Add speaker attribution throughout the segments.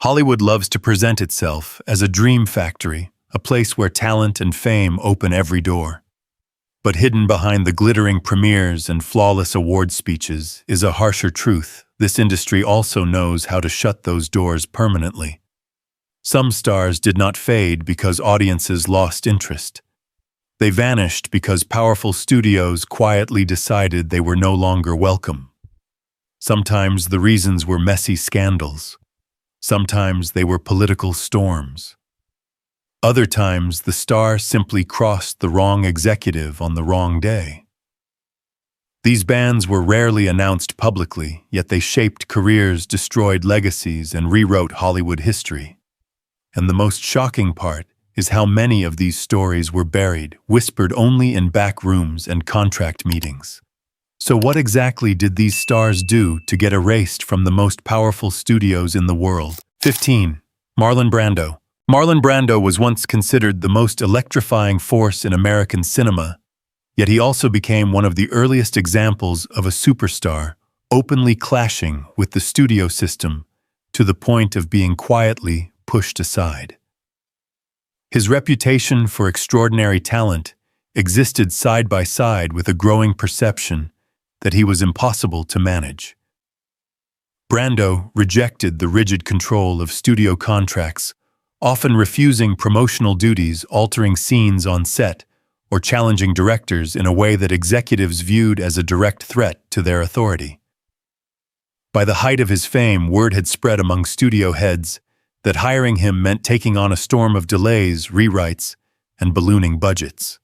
Speaker 1: Hollywood loves to present itself as a dream factory, a place where talent and fame open every door. But hidden behind the glittering premieres and flawless award speeches is a harsher truth. This industry also knows how to shut those doors permanently. Some stars did not fade because audiences lost interest. They vanished because powerful studios quietly decided they were no longer welcome. Sometimes the reasons were messy scandals. Sometimes they were political storms. Other times the star simply crossed the wrong executive on the wrong day. These bans were rarely announced publicly, yet they shaped careers, destroyed legacies, and rewrote Hollywood history. And the most shocking part is how many of these stories were buried, whispered only in back rooms and contract meetings. So what exactly did these stars do to get erased from the most powerful studios in the world? 15. Marlon Brando. Marlon Brando was once considered the most electrifying force in American cinema, yet he also became one of the earliest examples of a superstar openly clashing with the studio system to the point of being quietly pushed aside. His reputation for extraordinary talent existed side by side with a growing perception that he was impossible to manage. Brando rejected the rigid control of studio contracts, often refusing promotional duties, altering scenes on set, or challenging directors in a way that executives viewed as a direct threat to their authority. By the height of his fame, word had spread among studio heads that hiring him meant taking on a storm of delays, rewrites, and ballooning budgets.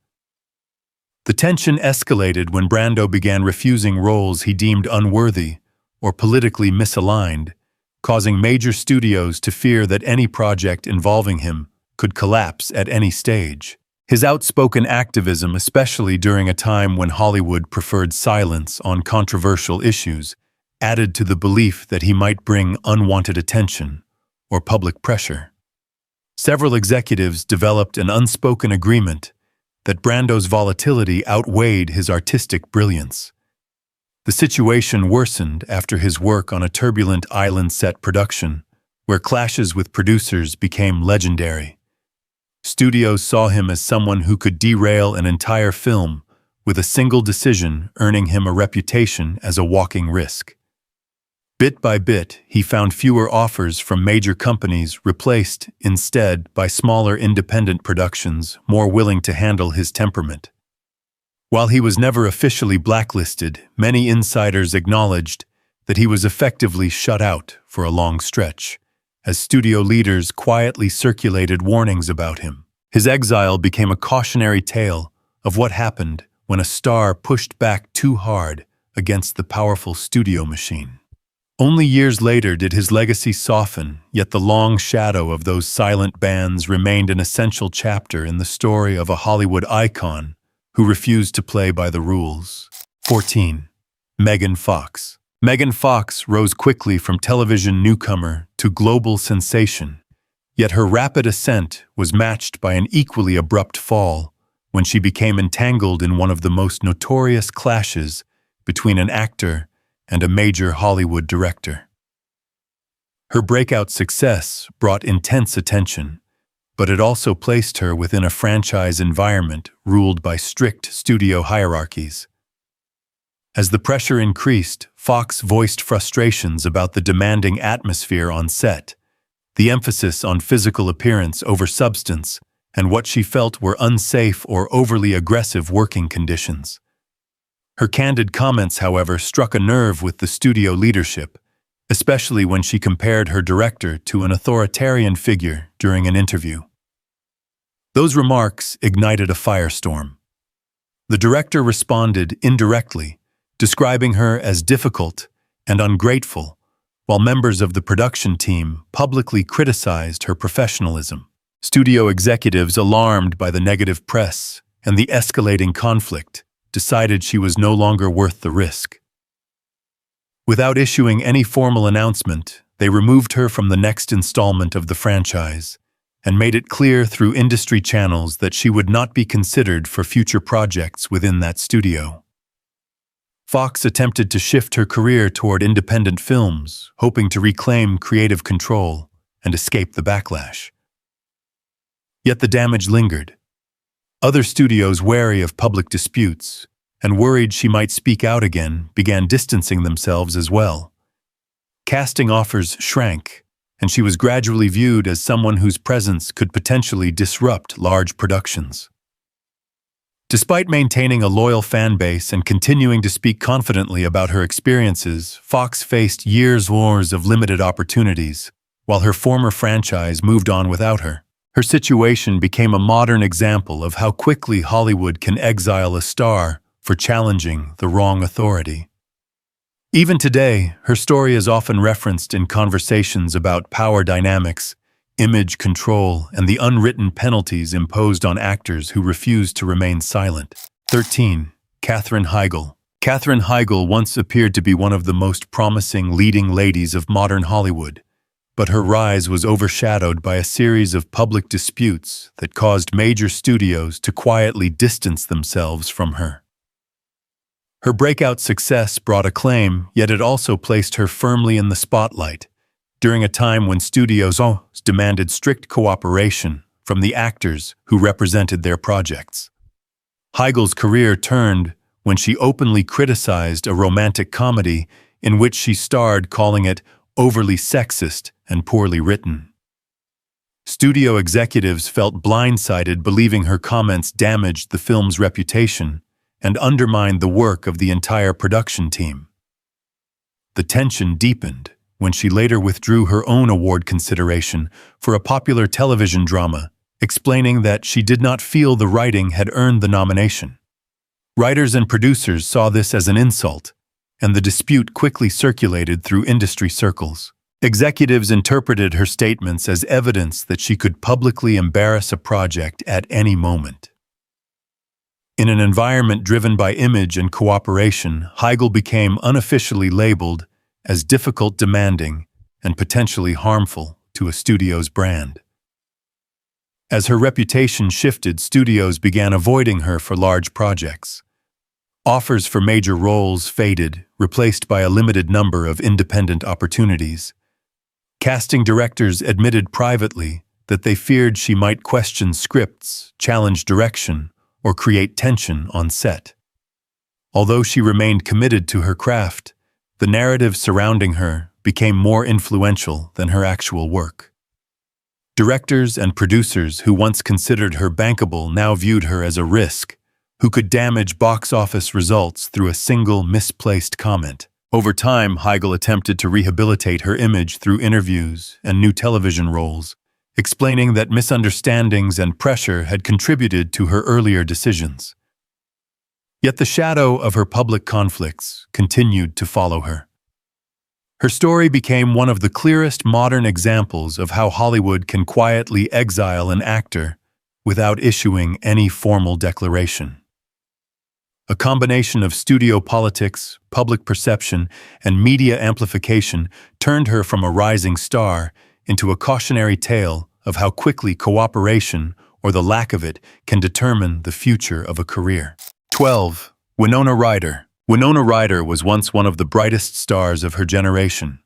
Speaker 1: The tension escalated when Brando began refusing roles he deemed unworthy or politically misaligned, causing major studios to fear that any project involving him could collapse at any stage. His outspoken activism, especially during a time when Hollywood preferred silence on controversial issues, added to the belief that he might bring unwanted attention or public pressure. Several executives developed an unspoken agreement that Brando's volatility outweighed his artistic brilliance. The situation worsened after his work on a turbulent island set production, where clashes with producers became legendary. Studios saw him as someone who could derail an entire film with a single decision, earning him a reputation as a walking risk. Bit by bit, he found fewer offers from major companies, replaced instead by smaller independent productions more willing to handle his temperament. While he was never officially blacklisted, many insiders acknowledged that he was effectively shut out for a long stretch, as studio leaders quietly circulated warnings about him. His exile became a cautionary tale of what happened when a star pushed back too hard against the powerful studio machine. Only years later did his legacy soften, yet the long shadow of those silent bans remained an essential chapter in the story of a Hollywood icon who refused to play by the rules. 14. Megan Fox. Megan Fox rose quickly from television newcomer to global sensation, yet her rapid ascent was matched by an equally abrupt fall when she became entangled in one of the most notorious clashes between an actor and a major Hollywood director. Her breakout success brought intense attention, but it also placed her within a franchise environment ruled by strict studio hierarchies. As the pressure increased, Fox voiced frustrations about the demanding atmosphere on set, the emphasis on physical appearance over substance, and what she felt were unsafe or overly aggressive working conditions. Her candid comments, however, struck a nerve with the studio leadership, especially when she compared her director to an authoritarian figure during an interview. Those remarks ignited a firestorm. The director responded indirectly, describing her as difficult and ungrateful, while members of the production team publicly criticized her professionalism. Studio executives, alarmed by the negative press and the escalating conflict, decided she was no longer worth the risk. Without issuing any formal announcement, they removed her from the next installment of the franchise and made it clear through industry channels that she would not be considered for future projects within that studio. Fox attempted to shift her career toward independent films, hoping to reclaim creative control and escape the backlash. Yet the damage lingered. Other studios, wary of public disputes and worried she might speak out again, began distancing themselves as well. Casting offers shrank, and she was gradually viewed as someone whose presence could potentially disrupt large productions. Despite maintaining a loyal fan base and continuing to speak confidently about her experiences, Fox faced years' wars of limited opportunities, while her former franchise moved on without her. Her situation became a modern example of how quickly Hollywood can exile a star for challenging the wrong authority. Even today, her story is often referenced in conversations about power dynamics, image control, and the unwritten penalties imposed on actors who refuse to remain silent. 13. Katherine Heigl. Katherine Heigl once appeared to be one of the most promising leading ladies of modern Hollywood, but her rise was overshadowed by a series of public disputes that caused major studios to quietly distance themselves from her. Her breakout success brought acclaim, yet it also placed her firmly in the spotlight, during a time when studios demanded strict cooperation from the actors who represented their projects. Heigl's career turned when she openly criticized a romantic comedy in which she starred, calling it overly sexist and poorly written. Studio executives felt blindsided, believing her comments damaged the film's reputation and undermined the work of the entire production team. The tension deepened when she later withdrew her own award consideration for a popular television drama, explaining that she did not feel the writing had earned the nomination. Writers and producers saw this as an insult, and the dispute quickly circulated through industry circles. Executives interpreted her statements as evidence that she could publicly embarrass a project at any moment. In an environment driven by image and cooperation, Heigl became unofficially labeled as difficult, demanding, and potentially harmful to a studio's brand. As her reputation shifted, studios began avoiding her for large projects. Offers for major roles faded, replaced by a limited number of independent opportunities. Casting directors admitted privately that they feared she might question scripts, challenge direction, or create tension on set. Although she remained committed to her craft, the narrative surrounding her became more influential than her actual work. Directors and producers who once considered her bankable now viewed her as a risk, who could damage box office results through a single misplaced comment. Over time, Heigl attempted to rehabilitate her image through interviews and new television roles, explaining that misunderstandings and pressure had contributed to her earlier decisions. Yet the shadow of her public conflicts continued to follow her. Her story became one of the clearest modern examples of how Hollywood can quietly exile an actor without issuing any formal declaration. A combination of studio politics, public perception, and media amplification turned her from a rising star into a cautionary tale of how quickly cooperation, or the lack of it, can determine the future of a career. 12. Winona Ryder. Winona Ryder was once one of the brightest stars of her generation,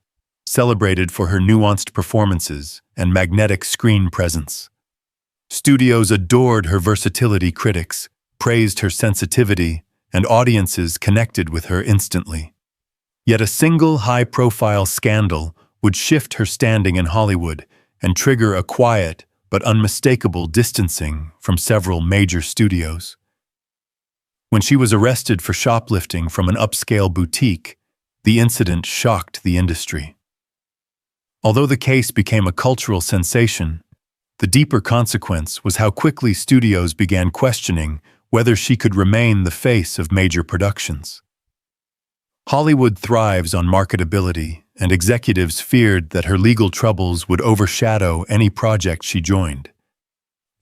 Speaker 1: celebrated for her nuanced performances and magnetic screen presence. Studios adored her versatility, critics praised her sensitivity, and audiences connected with her instantly. Yet a single high-profile scandal would shift her standing in Hollywood and trigger a quiet but unmistakable distancing from several major studios. When she was arrested for shoplifting from an upscale boutique, the incident shocked the industry. Although the case became a cultural sensation, the deeper consequence was how quickly studios began questioning whether she could remain the face of major productions. Hollywood thrives on marketability, and executives feared that her legal troubles would overshadow any project she joined.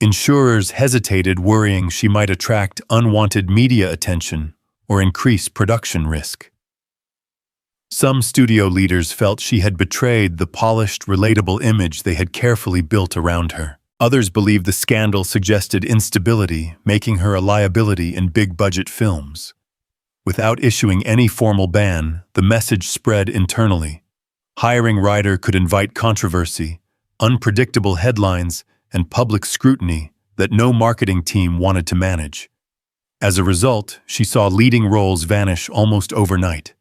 Speaker 1: Insurers hesitated, worrying she might attract unwanted media attention or increase production risk. Some studio leaders felt she had betrayed the polished, relatable image they had carefully built around her. Others believed the scandal suggested instability, making her a liability in big-budget films. Without issuing any formal ban, the message spread internally. Hiring Ryder could invite controversy, unpredictable headlines, and public scrutiny that no marketing team wanted to manage. As a result, she saw leading roles vanish almost overnight.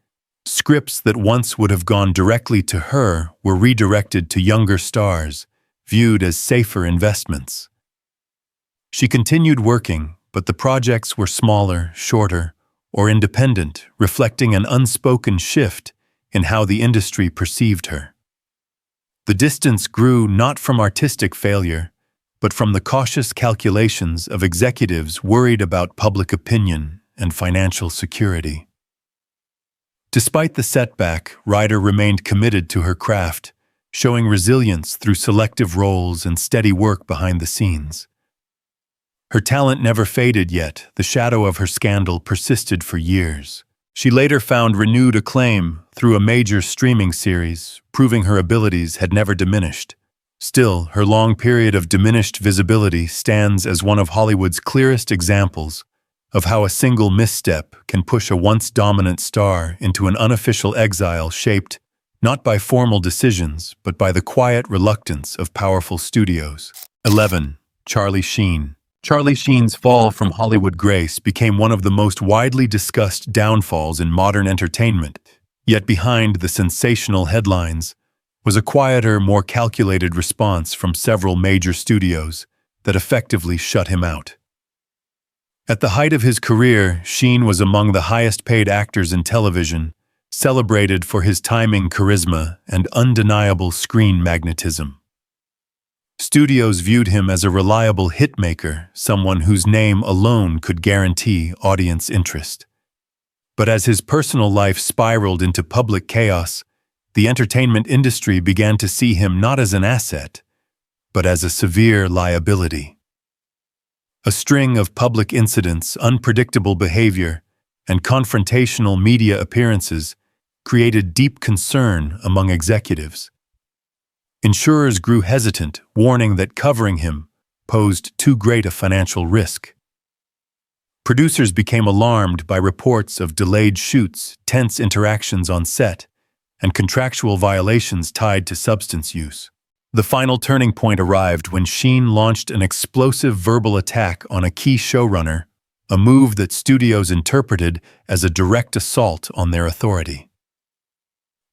Speaker 1: Scripts that once would have gone directly to her were redirected to younger stars, viewed as safer investments. She continued working, but the projects were smaller, shorter, or independent, reflecting an unspoken shift in how the industry perceived her. The distance grew not from artistic failure, but from the cautious calculations of executives worried about public opinion and financial security. Despite the setback, Ryder remained committed to her craft, showing resilience through selective roles and steady work behind the scenes. Her talent never faded, yet the shadow of her scandal persisted for years. She later found renewed acclaim through a major streaming series, proving her abilities had never diminished. Still, her long period of diminished visibility stands as one of Hollywood's clearest examples of how a single misstep can push a once dominant star into an unofficial exile shaped not by formal decisions, but by the quiet reluctance of powerful studios. 11. Charlie Sheen. Charlie Sheen's fall from Hollywood grace became one of the most widely discussed downfalls in modern entertainment, yet behind the sensational headlines was a quieter, more calculated response from several major studios that effectively shut him out. At the height of his career, Sheen was among the highest-paid actors in television, celebrated for his timing, charisma, and undeniable screen magnetism. Studios viewed him as a reliable hitmaker, someone whose name alone could guarantee audience interest. But as his personal life spiraled into public chaos, the entertainment industry began to see him not as an asset, but as a severe liability. A string of public incidents, unpredictable behavior, and confrontational media appearances created deep concern among executives. Insurers grew hesitant, warning that covering him posed too great a financial risk. Producers became alarmed by reports of delayed shoots, tense interactions on set, and contractual violations tied to substance use. The final turning point arrived when Sheen launched an explosive verbal attack on a key showrunner, a move that studios interpreted as a direct assault on their authority.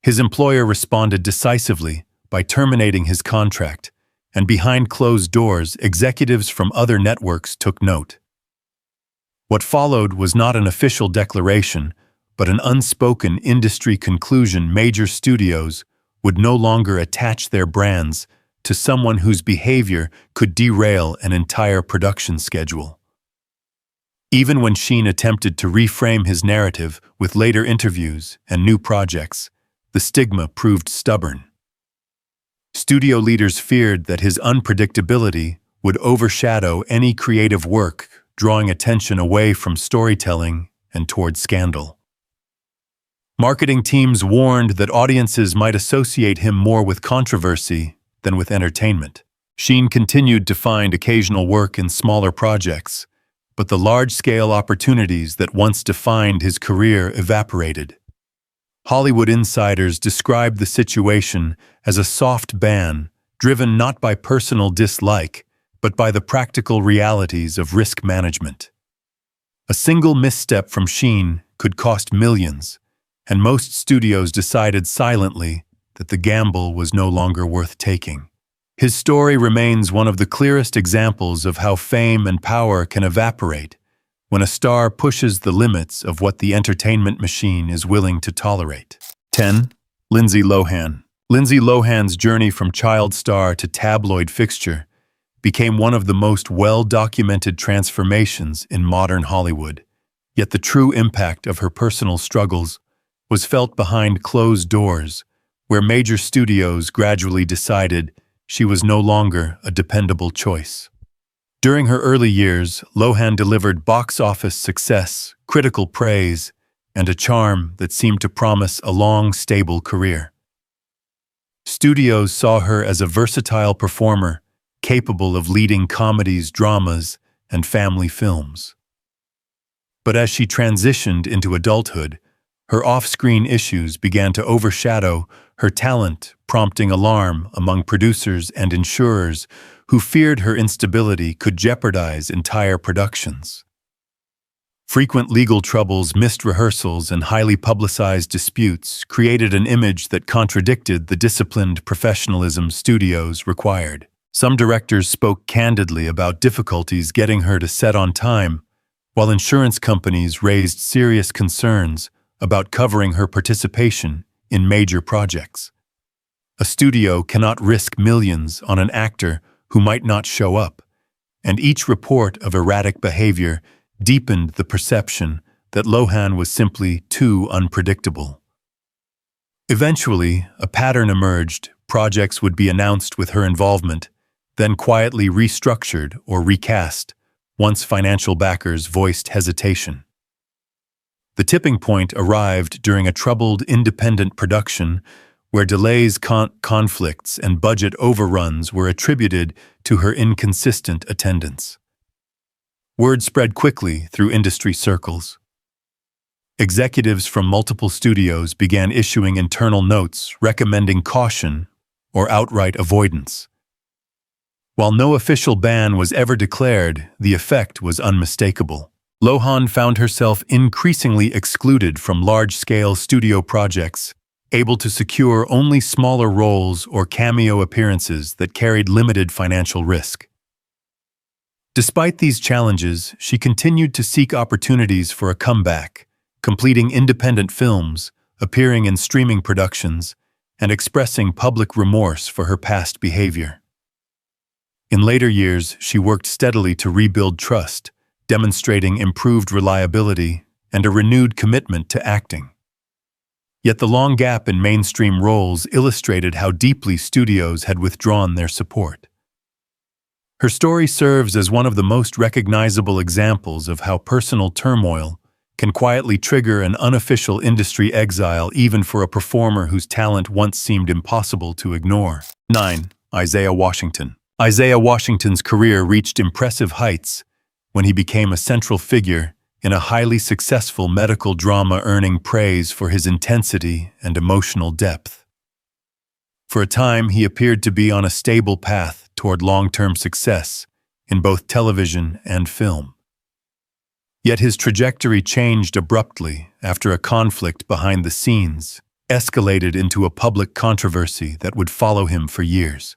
Speaker 1: His employer responded decisively by terminating his contract, and behind closed doors, executives from other networks took note. What followed was not an official declaration, but an unspoken industry conclusion: major studios would no longer attach their brands to someone whose behavior could derail an entire production schedule. Even when Sheen attempted to reframe his narrative with later interviews and new projects, the stigma proved stubborn. Studio leaders feared that his unpredictability would overshadow any creative work, drawing attention away from storytelling and toward scandal. Marketing teams warned that audiences might associate him more with controversy than with entertainment. Sheen continued to find occasional work in smaller projects, but the large-scale opportunities that once defined his career evaporated. Hollywood insiders described the situation as a soft ban, driven not by personal dislike, but by the practical realities of risk management. A single misstep from Sheen could cost millions, and most studios decided silently that the gamble was no longer worth taking. His story remains one of the clearest examples of how fame and power can evaporate when a star pushes the limits of what the entertainment machine is willing to tolerate. 10. Lindsay Lohan. Lindsay Lohan's journey from child star to tabloid fixture became one of the most well-documented transformations in modern Hollywood, yet the true impact of her personal struggles was felt behind closed doors, where major studios gradually decided she was no longer a dependable choice. During her early years, Lohan delivered box office success, critical praise, and a charm that seemed to promise a long, stable career. Studios saw her as a versatile performer, capable of leading comedies, dramas, and family films. But as she transitioned into adulthood, her off-screen issues began to overshadow her talent prompting alarm among producers and insurers who feared her instability could jeopardize entire productions. Frequent legal troubles, missed rehearsals, and highly publicized disputes created an image that contradicted the disciplined professionalism studios required. Some directors spoke candidly about difficulties getting her to set on time, while insurance companies raised serious concerns about covering her participation in major projects. A studio cannot risk millions on an actor who might not show up, and each report of erratic behavior deepened the perception that Lohan was simply too unpredictable. Eventually, a pattern emerged. Projects would be announced with her involvement, then quietly restructured or recast once financial backers voiced hesitation. The tipping point arrived during a troubled independent production where delays, conflicts, and budget overruns were attributed to her inconsistent attendance. Word spread quickly through industry circles. Executives from multiple studios began issuing internal notes recommending caution or outright avoidance. While no official ban was ever declared, the effect was unmistakable. Lohan found herself increasingly excluded from large-scale studio projects, able to secure only smaller roles or cameo appearances that carried limited financial risk. Despite these challenges, she continued to seek opportunities for a comeback, completing independent films, appearing in streaming productions, and expressing public remorse for her past behavior. In later years, she worked steadily to rebuild trust, demonstrating improved reliability and a renewed commitment to acting. Yet the long gap in mainstream roles illustrated how deeply studios had withdrawn their support. Her story serves as one of the most recognizable examples of how personal turmoil can quietly trigger an unofficial industry exile even for a performer whose talent once seemed impossible to ignore. 9. Isaiah Washington. Isaiah Washington's career reached impressive heights when he became a central figure in a highly successful medical drama, earning praise for his intensity and emotional depth. For a time, he appeared to be on a stable path toward long-term success in both television and film. Yet his trajectory changed abruptly after a conflict behind the scenes escalated into a public controversy that would follow him for years.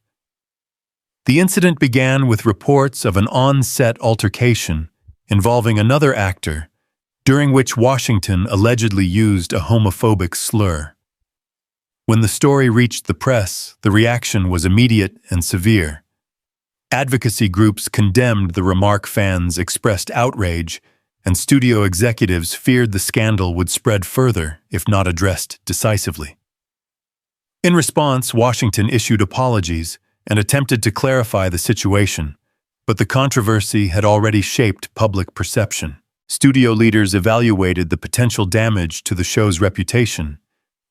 Speaker 1: The incident began with reports of an on-set altercation involving another actor, during which Washington allegedly used a homophobic slur. When the story reached the press, the reaction was immediate and severe. Advocacy groups condemned the remark, fans expressed outrage, and studio executives feared the scandal would spread further if not addressed decisively. In response, Washington issued apologies and attempted to clarify the situation, but the controversy had already shaped public perception. Studio leaders evaluated the potential damage to the show's reputation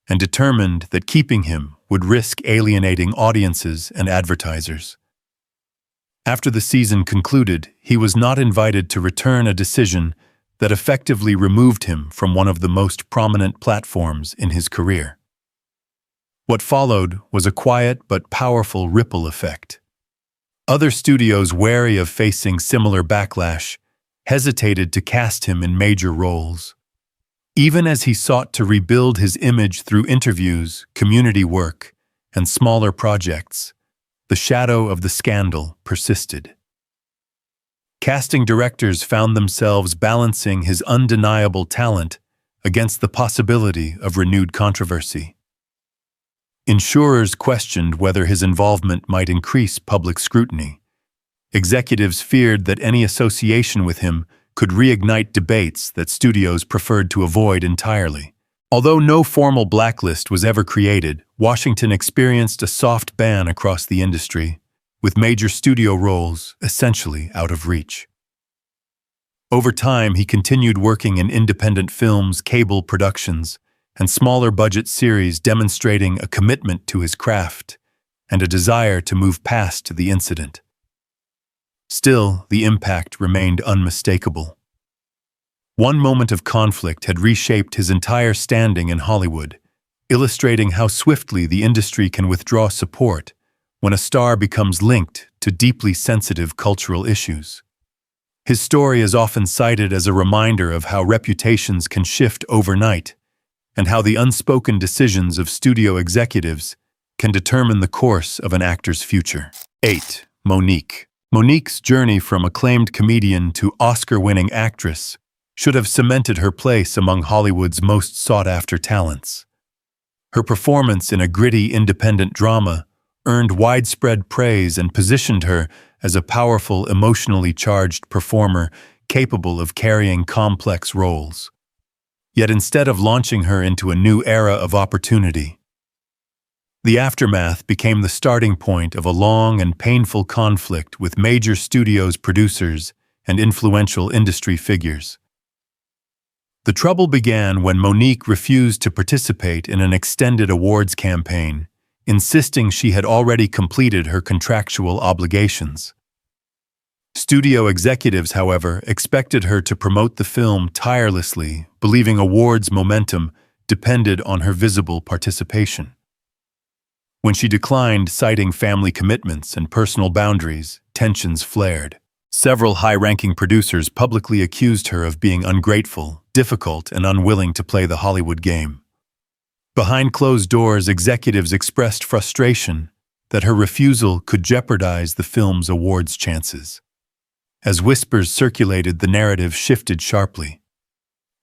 Speaker 1: and determined that keeping him would risk alienating audiences and advertisers. After the season concluded, he was not invited to return, a decision that effectively removed him from one of the most prominent platforms in his career. What followed was a quiet but powerful ripple effect. Other studios, wary of facing similar backlash, hesitated to cast him in major roles. Even as he sought to rebuild his image through interviews, community work, and smaller projects, the shadow of the scandal persisted. Casting directors found themselves balancing his undeniable talent against the possibility of renewed controversy. Insurers questioned whether his involvement might increase public scrutiny. Executives feared that any association with him could reignite debates that studios preferred to avoid entirely. Although no formal blacklist was ever created, Washington experienced a soft ban across the industry, with major studio roles essentially out of reach. Over time, he continued working in independent films, cable productions, and smaller budget series, demonstrating a commitment to his craft and a desire to move past the incident. Still, the impact remained unmistakable. One moment of conflict had reshaped his entire standing in Hollywood, illustrating how swiftly the industry can withdraw support when a star becomes linked to deeply sensitive cultural issues. His story is often cited as a reminder of how reputations can shift overnight and how the unspoken decisions of studio executives can determine the course of an actor's future. 8. Monique. Monique's journey from acclaimed comedian to Oscar-winning actress should have cemented her place among Hollywood's most sought-after talents. Her performance in a gritty independent drama earned widespread praise and positioned her as a powerful, emotionally charged performer capable of carrying complex roles. Yet instead of launching her into a new era of opportunity, the aftermath became the starting point of a long and painful conflict with major studios' producers and influential industry figures. The trouble began when Monique refused to participate in an extended awards campaign, insisting she had already completed her contractual obligations. Studio executives, however, expected her to promote the film tirelessly, believing awards momentum depended on her visible participation. When she declined, citing family commitments and personal boundaries, tensions flared. Several high-ranking producers publicly accused her of being ungrateful, difficult, and unwilling to play the Hollywood game. Behind closed doors, executives expressed frustration that her refusal could jeopardize the film's awards chances. As whispers circulated, the narrative shifted sharply.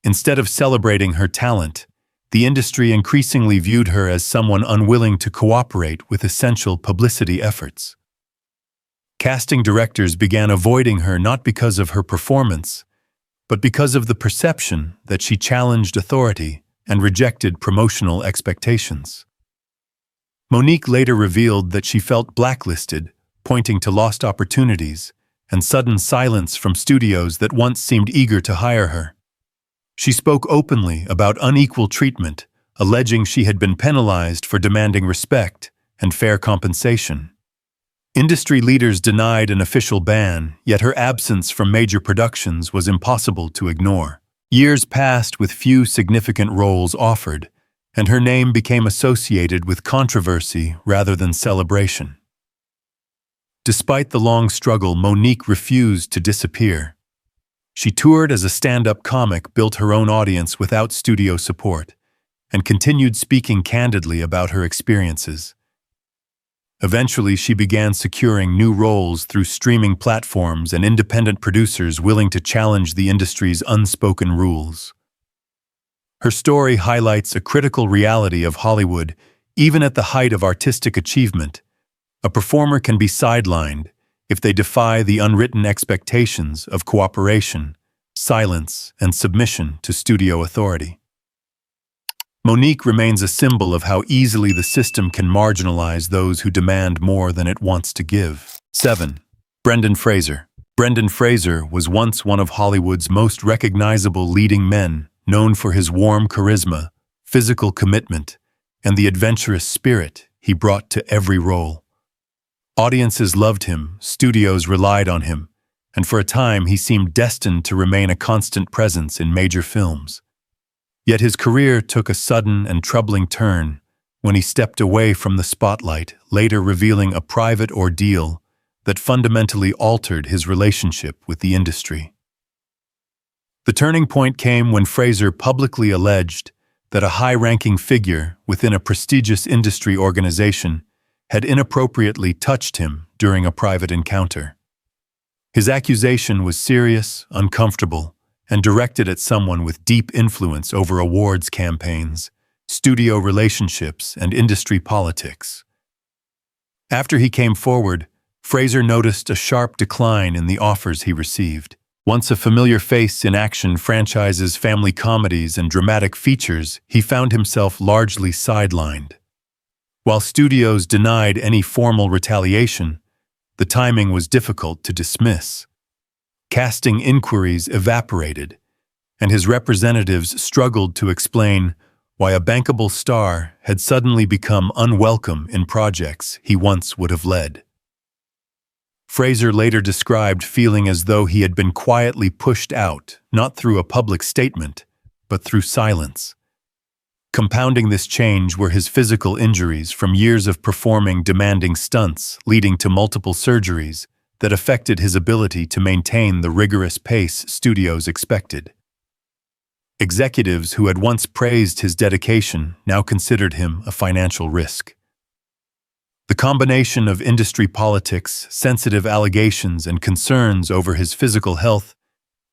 Speaker 1: Instead of celebrating her talent, the industry increasingly viewed her as someone unwilling to cooperate with essential publicity efforts. Casting directors began avoiding her not because of her performance, but because of the perception that she challenged authority and rejected promotional expectations. Monique later revealed that she felt blacklisted, pointing to lost opportunities and sudden silence from studios that once seemed eager to hire her. She spoke openly about unequal treatment, alleging she had been penalized for demanding respect and fair compensation. Industry leaders denied an official ban, yet her absence from major productions was impossible to ignore. Years passed with few significant roles offered, and her name became associated with controversy rather than celebration. Despite the long struggle, Monique refused to disappear. She toured as a stand-up comic, built her own audience without studio support, and continued speaking candidly about her experiences. Eventually, she began securing new roles through streaming platforms and independent producers willing to challenge the industry's unspoken rules. Her story highlights a critical reality of Hollywood. Even at the height of artistic achievement, a performer can be sidelined if they defy the unwritten expectations of cooperation, silence, and submission to studio authority. Monique remains a symbol of how easily the system can marginalize those who demand more than it wants to give. 7. Brendan Fraser. Brendan Fraser was once one of Hollywood's most recognizable leading men, known for his warm charisma, physical commitment, and the adventurous spirit he brought to every role. Audiences loved him, studios relied on him, and for a time he seemed destined to remain a constant presence in major films. Yet his career took a sudden and troubling turn when he stepped away from the spotlight, later revealing a private ordeal that fundamentally altered his relationship with the industry. The turning point came when Fraser publicly alleged that a high-ranking figure within a prestigious industry organization had inappropriately touched him during a private encounter. His accusation was serious, uncomfortable, and directed at someone with deep influence over awards campaigns, studio relationships, and industry politics. After he came forward, Fraser noticed a sharp decline in the offers he received. Once a familiar face in action franchises, family comedies, and dramatic features, he found himself largely sidelined. While studios denied any formal retaliation, the timing was difficult to dismiss. Casting inquiries evaporated, and his representatives struggled to explain why a bankable star had suddenly become unwelcome in projects he once would have led. Fraser later described feeling as though he had been quietly pushed out, not through a public statement, but through silence. Compounding this change were his physical injuries from years of performing demanding stunts, leading to multiple surgeries that affected his ability to maintain the rigorous pace studios expected. Executives who had once praised his dedication now considered him a financial risk. The combination of industry politics, sensitive allegations, and concerns over his physical health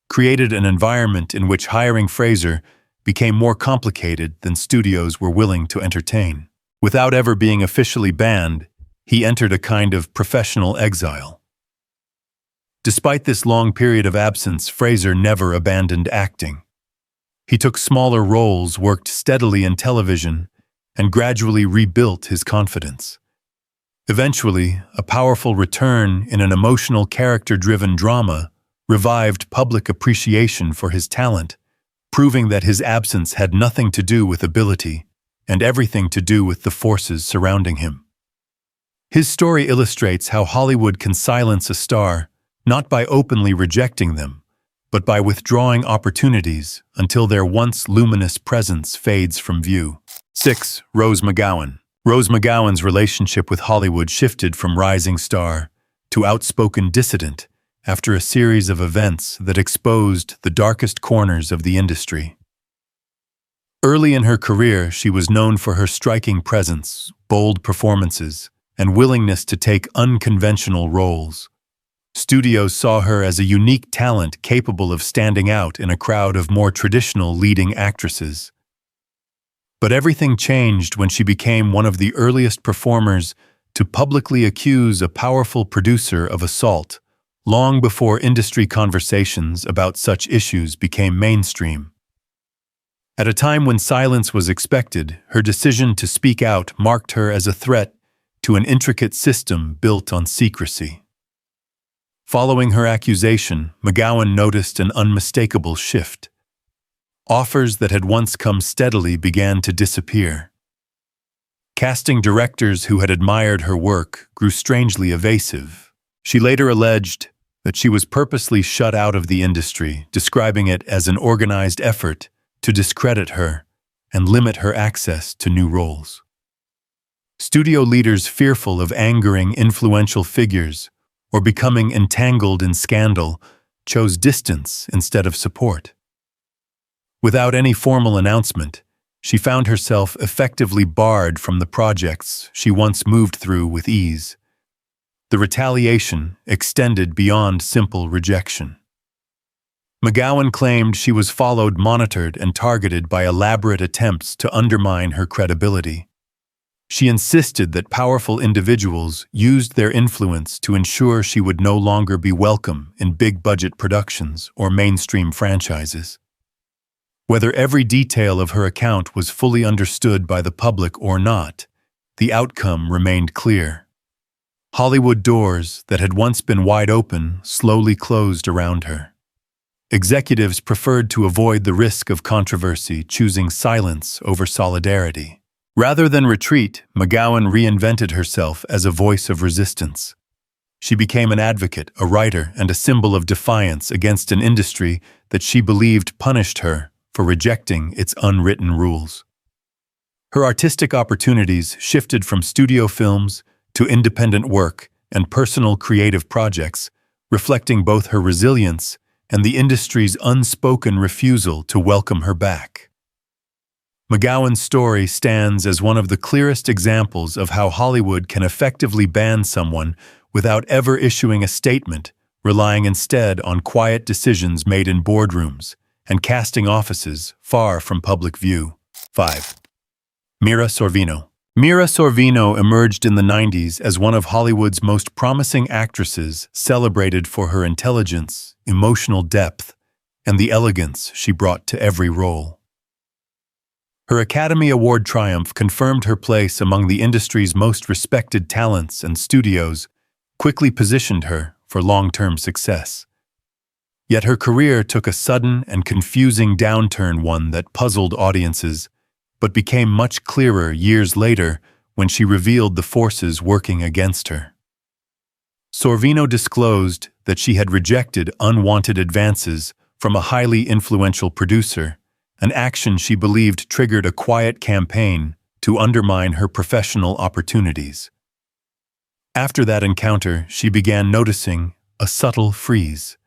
Speaker 1: created an environment in which hiring Fraser became more complicated than studios were willing to entertain. Without ever being officially banned, he entered a kind of professional exile. Despite this long period of absence, Fraser never abandoned acting. He took smaller roles, worked steadily in television, and gradually rebuilt his confidence. Eventually, a powerful return in an emotional, character-driven drama revived public appreciation for his talent, proving that his absence had nothing to do with ability and everything to do with the forces surrounding him. His story illustrates how Hollywood can silence a star, not by openly rejecting them, but by withdrawing opportunities until their once luminous presence fades from view. 6. Rose McGowan. Rose McGowan's relationship with Hollywood shifted from rising star to outspoken dissident after a series of events that exposed the darkest corners of the industry. Early in her career, she was known for her striking presence, bold performances, and willingness to take unconventional roles. Studios saw her as a unique talent capable of standing out in a crowd of more traditional leading actresses. But everything changed when she became one of the earliest performers to publicly accuse a powerful producer of assault, long before industry conversations about such issues became mainstream. At a time when silence was expected, her decision to speak out marked her as a threat to an intricate system built on secrecy. Following her accusation, McGowan noticed an unmistakable shift. Offers that had once come steadily began to disappear. Casting directors who had admired her work grew strangely evasive. She later alleged that she was purposely shut out of the industry, describing it as an organized effort to discredit her and limit her access to new roles. Studio leaders, fearful of angering influential figures or becoming entangled in scandal, chose distance instead of support. Without any formal announcement, she found herself effectively barred from the projects she once moved through with ease. The retaliation extended beyond simple rejection. McGowan claimed she was followed, monitored, and targeted by elaborate attempts to undermine her credibility. She insisted that powerful individuals used their influence to ensure she would no longer be welcome in big-budget productions or mainstream franchises. Whether every detail of her account was fully understood by the public or not, the outcome remained clear. Hollywood doors that had once been wide open slowly closed around her. Executives preferred to avoid the risk of controversy, choosing silence over solidarity. Rather than retreat, McGowan reinvented herself as a voice of resistance. She became an advocate, a writer, and a symbol of defiance against an industry that she believed punished her for rejecting its unwritten rules. Her artistic opportunities shifted from studio films to independent work and personal creative projects, reflecting both her resilience and the industry's unspoken refusal to welcome her back. McGowan's story stands as one of the clearest examples of how Hollywood can effectively ban someone without ever issuing a statement, relying instead on quiet decisions made in boardrooms and casting offices far from public view. 5. Mira Sorvino. Mira Sorvino emerged in the 90s as one of Hollywood's most promising actresses, celebrated for her intelligence, emotional depth, and the elegance she brought to every role. Her Academy Award triumph confirmed her place among the industry's most respected talents, and studios quickly positioned her for long-term success. Yet her career took a sudden and confusing downturn, one that puzzled audiences, but became much clearer years later when she revealed the forces working against her. Sorvino disclosed that she had rejected unwanted advances from a highly influential producer an action she believed triggered a quiet campaign to undermine her professional opportunities. After that encounter, she began noticing a subtle freeze.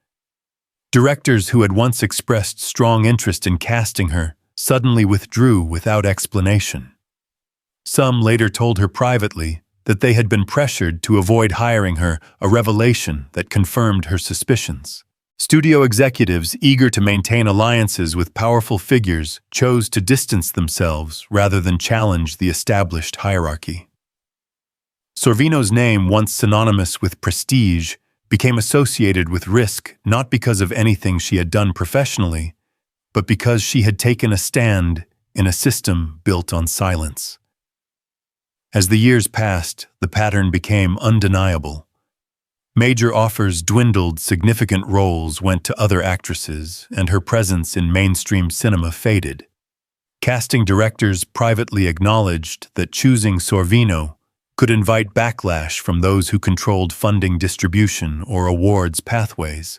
Speaker 1: Directors who had once expressed strong interest in casting her suddenly withdrew without explanation. Some later told her privately that they had been pressured to avoid hiring her, a revelation that confirmed her suspicions. Studio executives eager to maintain alliances with powerful figures chose to distance themselves rather than challenge the established hierarchy. Sorvino's name, once synonymous with prestige, became associated with risk not because of anything she had done professionally, but because she had taken a stand in a system built on silence. As the years passed, the pattern became undeniable. Major offers dwindled, significant roles went to other actresses, and her presence in mainstream cinema faded. Casting directors privately acknowledged that choosing Sorvino could invite backlash from those who controlled funding distribution or awards pathways.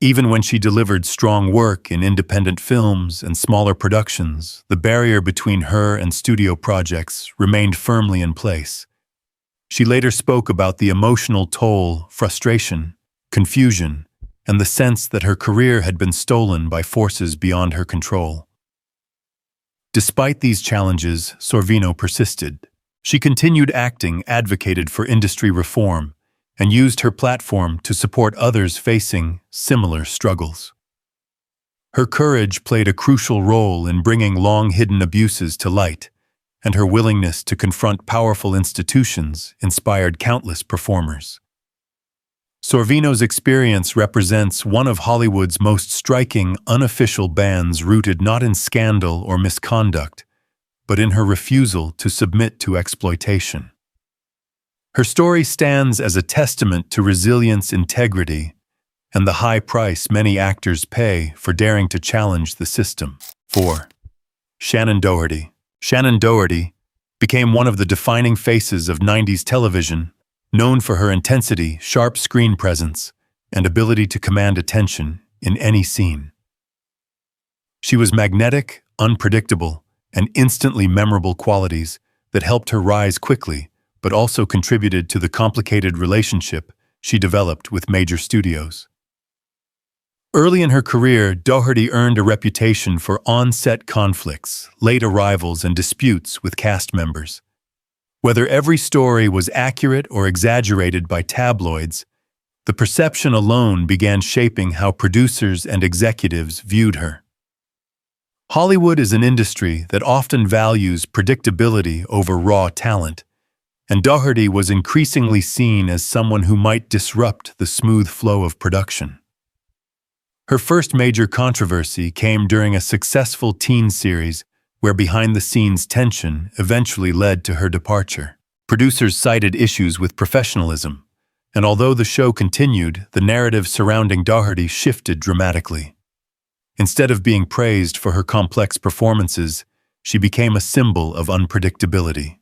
Speaker 1: Even when she delivered strong work in independent films and smaller productions, the barrier between her and studio projects remained firmly in place. She later spoke about the emotional toll, frustration, confusion, and the sense that her career had been stolen by forces beyond her control. Despite these challenges, Sorvino persisted. She continued acting, advocated for industry reform, and used her platform to support others facing similar struggles. Her courage played a crucial role in bringing long-hidden abuses to light, and her willingness to confront powerful institutions inspired countless performers. Sorvino's experience represents one of Hollywood's most striking unofficial bans, rooted not in scandal or misconduct, but in her refusal to submit to exploitation. Her story stands as a testament to resilience, integrity, and the high price many actors pay for daring to challenge the system. 4. Shannen Doherty. Shannen Doherty became one of the defining faces of 90s television, known for her intensity, sharp screen presence, and ability to command attention in any scene. She was magnetic, unpredictable, and instantly memorable, qualities that helped her rise quickly, but also contributed to the complicated relationship she developed with major studios. Early in her career, Doherty earned a reputation for on-set conflicts, late arrivals, and disputes with cast members. Whether every story was accurate or exaggerated by tabloids, the perception alone began shaping how producers and executives viewed her. Hollywood is an industry that often values predictability over raw talent, and Doherty was increasingly seen as someone who might disrupt the smooth flow of production. Her first major controversy came during a successful teen series where behind-the-scenes tension eventually led to her departure. Producers cited issues with professionalism, and although the show continued, the narrative surrounding Doherty shifted dramatically. Instead of being praised for her complex performances, she became a symbol of unpredictability.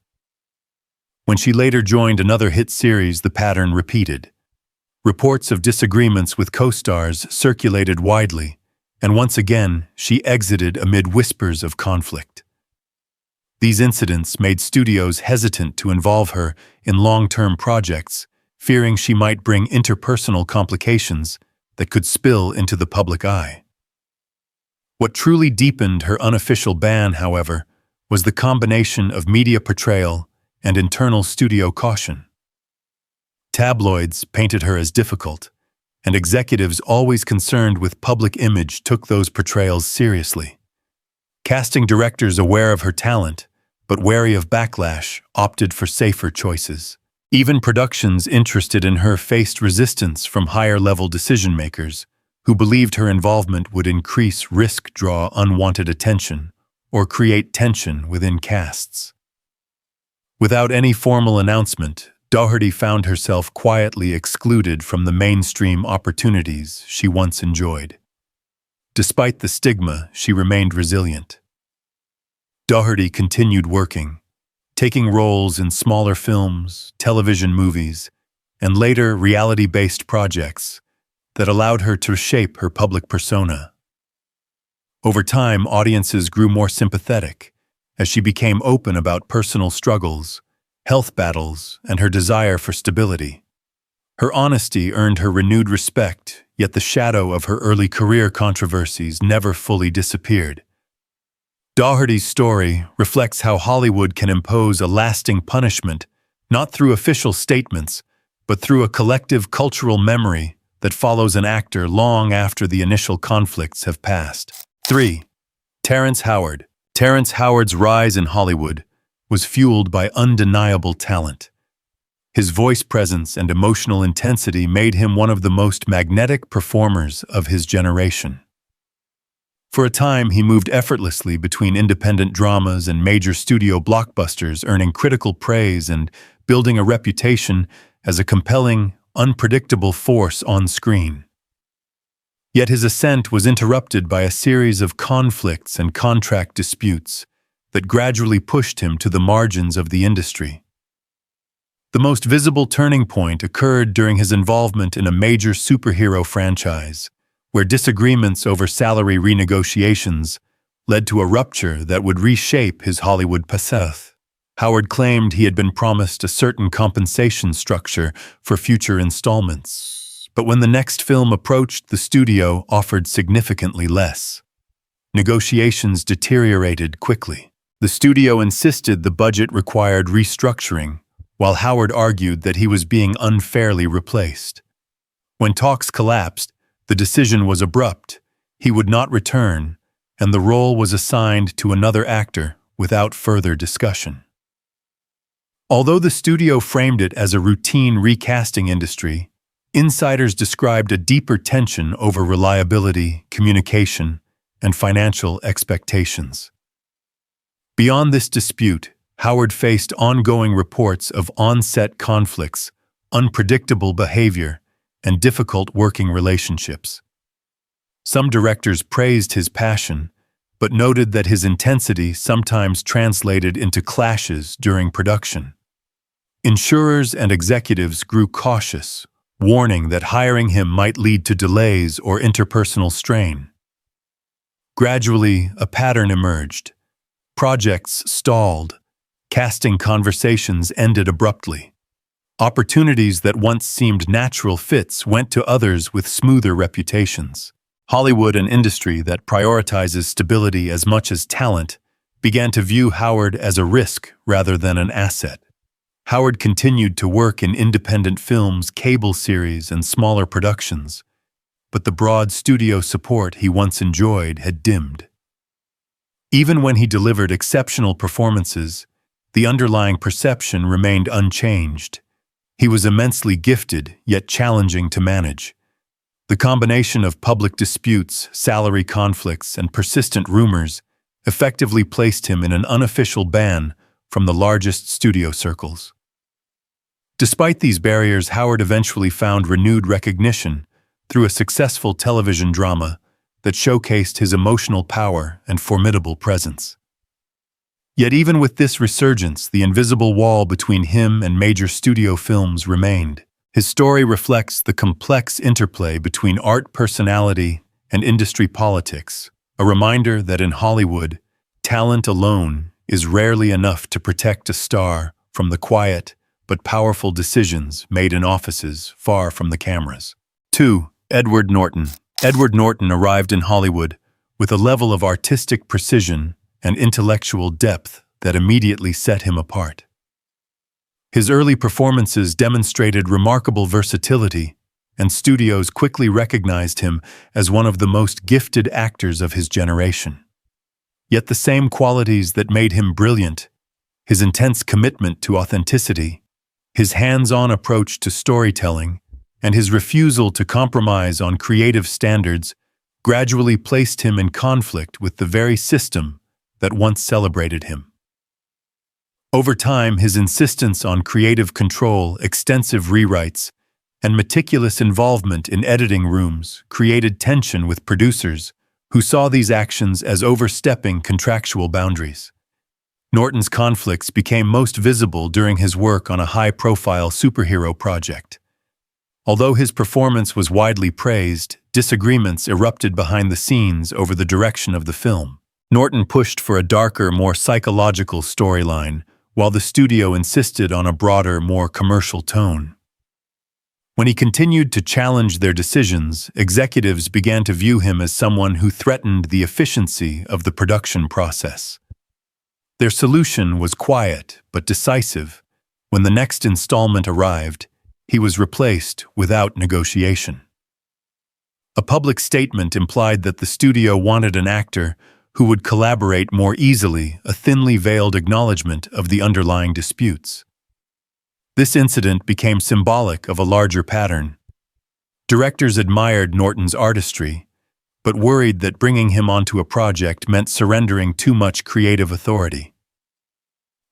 Speaker 1: When she later joined another hit series, the pattern repeated. Reports of disagreements with co-stars circulated widely, and once again, she exited amid whispers of conflict. These incidents made studios hesitant to involve her in long-term projects, fearing she might bring interpersonal complications that could spill into the public eye. What truly deepened her unofficial ban, however, was the combination of media portrayal and internal studio caution. Tabloids painted her as difficult, and executives always concerned with public image took those portrayals seriously. Casting directors aware of her talent, but wary of backlash, opted for safer choices. Even productions interested in her faced resistance from higher-level decision-makers, who believed her involvement would increase risk, draw unwanted attention, or create tension within casts. Without any formal announcement, Doherty found herself quietly excluded from the mainstream opportunities she once enjoyed. Despite the stigma, she remained resilient. Doherty continued working, taking roles in smaller films, television movies, and later reality-based projects that allowed her to shape her public persona. Over time, audiences grew more sympathetic as she became open about personal struggles, health battles, and her desire for stability. Her honesty earned her renewed respect, yet the shadow of her early career controversies never fully disappeared. Doherty's story reflects how Hollywood can impose a lasting punishment, not through official statements, but through a collective cultural memory that follows an actor long after the initial conflicts have passed. 3. Terrence Howard. Terrence Howard's rise in Hollywood was fueled by undeniable talent. His voice presence and emotional intensity made him one of the most magnetic performers of his generation. For a time, he moved effortlessly between independent dramas and major studio blockbusters, earning critical praise and building a reputation as a compelling, unpredictable force on screen. Yet his ascent was interrupted by a series of conflicts and contract disputes that gradually pushed him to the margins of the industry. The most visible turning point occurred during his involvement in a major superhero franchise, where disagreements over salary renegotiations led to a rupture that would reshape his Hollywood path. Howard claimed he had been promised a certain compensation structure for future installments, but when the next film approached, the studio offered significantly less. Negotiations deteriorated quickly. The studio insisted the budget required restructuring, while Howard argued that he was being unfairly replaced. When talks collapsed, the decision was abrupt. He would not return, and the role was assigned to another actor without further discussion. Although the studio framed it as a routine recasting industry, insiders described a deeper tension over reliability, communication, and financial expectations. Beyond this dispute, Howard faced ongoing reports of on-set conflicts, unpredictable behavior, and difficult working relationships. Some directors praised his passion, but noted that his intensity sometimes translated into clashes during production. Insurers and executives grew cautious, warning that hiring him might lead to delays or interpersonal strain. Gradually, a pattern emerged. Projects stalled. Casting conversations ended abruptly. Opportunities that once seemed natural fits went to others with smoother reputations. Hollywood, an industry that prioritizes stability as much as talent, began to view Howard as a risk rather than an asset. Howard continued to work in independent films, cable series, and smaller productions, but the broad studio support he once enjoyed had dimmed. Even when he delivered exceptional performances, the underlying perception remained unchanged. He was immensely gifted, yet challenging to manage. The combination of public disputes, salary conflicts, and persistent rumors effectively placed him in an unofficial ban from the largest studio circles. Despite these barriers, Howard eventually found renewed recognition through a successful television drama that showcased his emotional power and formidable presence. Yet even with this resurgence, the invisible wall between him and major studio films remained. His story reflects the complex interplay between art personality and industry politics, a reminder that in Hollywood, talent alone is rarely enough to protect a star from the quiet but powerful decisions made in offices far from the cameras. 2. Edward Norton. Edward Norton arrived in Hollywood with a level of artistic precision and intellectual depth that immediately set him apart. His early performances demonstrated remarkable versatility, and studios quickly recognized him as one of the most gifted actors of his generation. Yet the same qualities that made him brilliant, his intense commitment to authenticity, his hands-on approach to storytelling, and his refusal to compromise on creative standards, gradually placed him in conflict with the very system that once celebrated him. Over time, his insistence on creative control, extensive rewrites, and meticulous involvement in editing rooms created tension with producers who saw these actions as overstepping contractual boundaries. Norton's conflicts became most visible during his work on a high-profile superhero project. Although his performance was widely praised, disagreements erupted behind the scenes over the direction of the film. Norton pushed for a darker, more psychological storyline, while the studio insisted on a broader, more commercial tone. When he continued to challenge their decisions, executives began to view him as someone who threatened the efficiency of the production process. Their solution was quiet but decisive. When the next installment arrived, he was replaced without negotiation. A public statement implied that the studio wanted an actor who would collaborate more easily, a thinly veiled acknowledgement of the underlying disputes. This incident became symbolic of a larger pattern. Directors admired Norton's artistry, but worried that bringing him onto a project meant surrendering too much creative authority.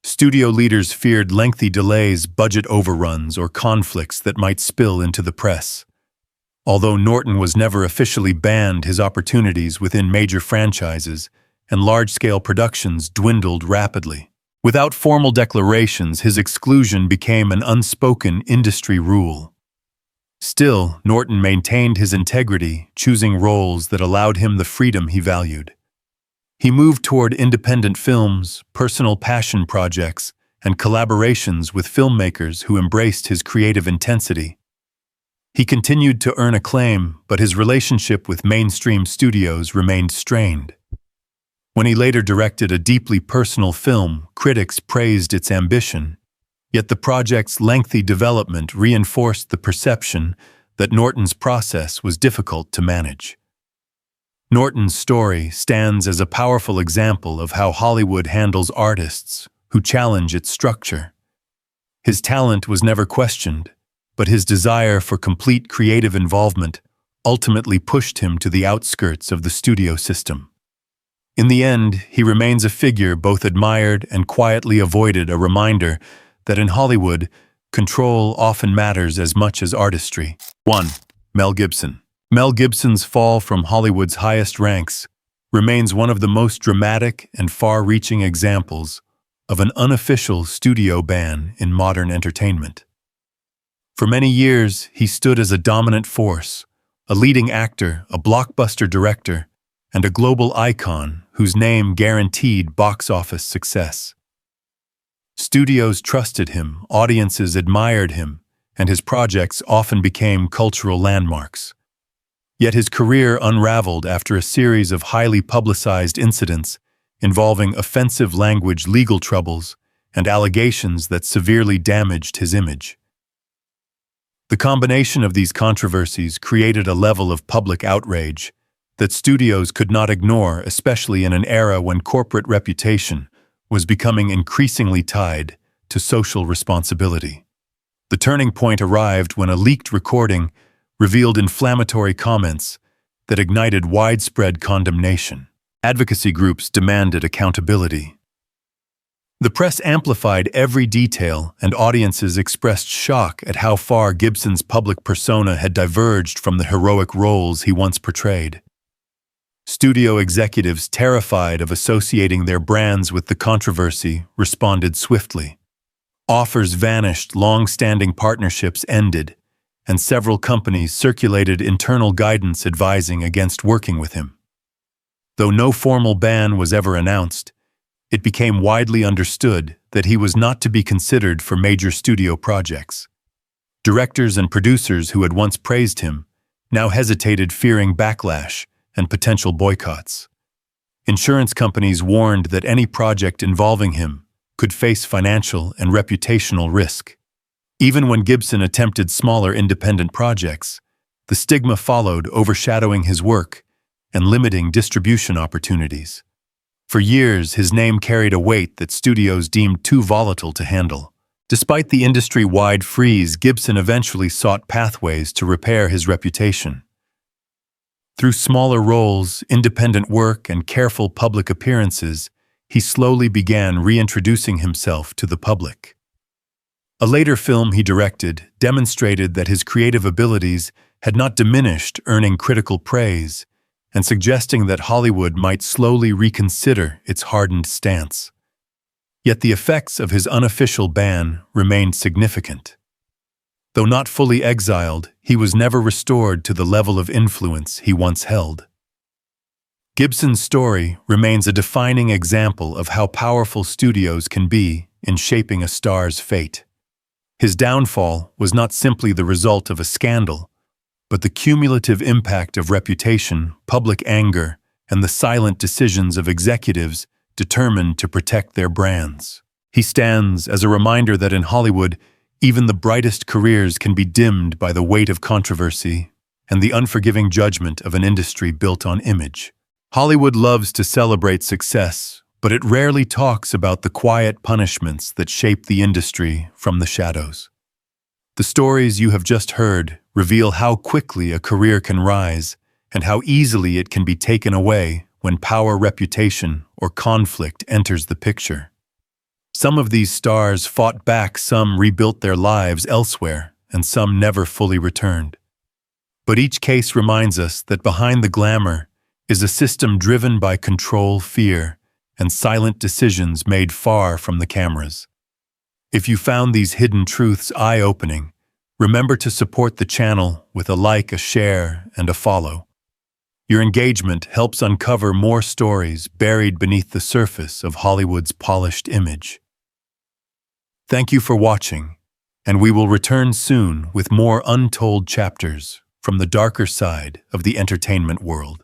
Speaker 1: Studio leaders feared lengthy delays, budget overruns, or conflicts that might spill into the press. Although Norton was never officially banned, his opportunities within major franchises and large-scale productions dwindled rapidly. Without formal declarations, his exclusion became an unspoken industry rule. Still, Norton maintained his integrity, choosing roles that allowed him the freedom he valued. He moved toward independent films, personal passion projects, and collaborations with filmmakers who embraced his creative intensity. He continued to earn acclaim, but his relationship with mainstream studios remained strained. When he later directed a deeply personal film, critics praised its ambition, yet the project's lengthy development reinforced the perception that Norton's process was difficult to manage. Norton's story stands as a powerful example of how Hollywood handles artists who challenge its structure. His talent was never questioned, but his desire for complete creative involvement ultimately pushed him to the outskirts of the studio system. In the end, he remains a figure both admired and quietly avoided, a reminder that in Hollywood, control often matters as much as artistry. 1. Mel Gibson. Mel Gibson's fall from Hollywood's highest ranks remains one of the most dramatic and far-reaching examples of an unofficial studio ban in modern entertainment. For many years, he stood as a dominant force, a leading actor, a blockbuster director, and a global icon whose name guaranteed box office success. Studios trusted him, audiences admired him, and his projects often became cultural landmarks. Yet his career unraveled after a series of highly publicized incidents involving offensive language, legal troubles, and allegations that severely damaged his image. The combination of these controversies created a level of public outrage that studios could not ignore, especially in an era when corporate reputation was becoming increasingly tied to social responsibility. The turning point arrived when a leaked recording revealed inflammatory comments that ignited widespread condemnation. Advocacy groups demanded accountability. The press amplified every detail, and audiences expressed shock at how far Gibson's public persona had diverged from the heroic roles he once portrayed. Studio executives, terrified of associating their brands with the controversy, responded swiftly. Offers vanished, long-standing partnerships ended, and several companies circulated internal guidance advising against working with him. Though no formal ban was ever announced, it became widely understood that he was not to be considered for major studio projects. Directors and producers who had once praised him now hesitated, fearing backlash and potential boycotts. Insurance companies warned that any project involving him could face financial and reputational risk. Even when Gibson attempted smaller independent projects, the stigma followed, overshadowing his work and limiting distribution opportunities. For years, his name carried a weight that studios deemed too volatile to handle. Despite the industry-wide freeze, Gibson eventually sought pathways to repair his reputation. Through smaller roles, independent work, and careful public appearances, he slowly began reintroducing himself to the public. A later film he directed demonstrated that his creative abilities had not diminished, earning critical praise, and suggesting that Hollywood might slowly reconsider its hardened stance. Yet the effects of his unofficial ban remained significant. Though not fully exiled, he was never restored to the level of influence he once held. Gibson's story remains a defining example of how powerful studios can be in shaping a star's fate. His downfall was not simply the result of a scandal, but the cumulative impact of reputation, public anger, and the silent decisions of executives determined to protect their brands. He stands as a reminder that in Hollywood, even the brightest careers can be dimmed by the weight of controversy and the unforgiving judgment of an industry built on image. Hollywood loves to celebrate success, but it rarely talks about the quiet punishments that shape the industry from the shadows. The stories you have just heard reveal how quickly a career can rise and how easily it can be taken away when power, reputation, or conflict enters the picture. Some of these stars fought back, some rebuilt their lives elsewhere, and some never fully returned. But each case reminds us that behind the glamour is a system driven by control, fear, and silent decisions made far from the cameras. If you found these hidden truths eye-opening, remember to support the channel with a like, a share, and a follow. Your engagement helps uncover more stories buried beneath the surface of Hollywood's polished image. Thank you for watching, and we will return soon with more untold chapters from the darker side of the entertainment world.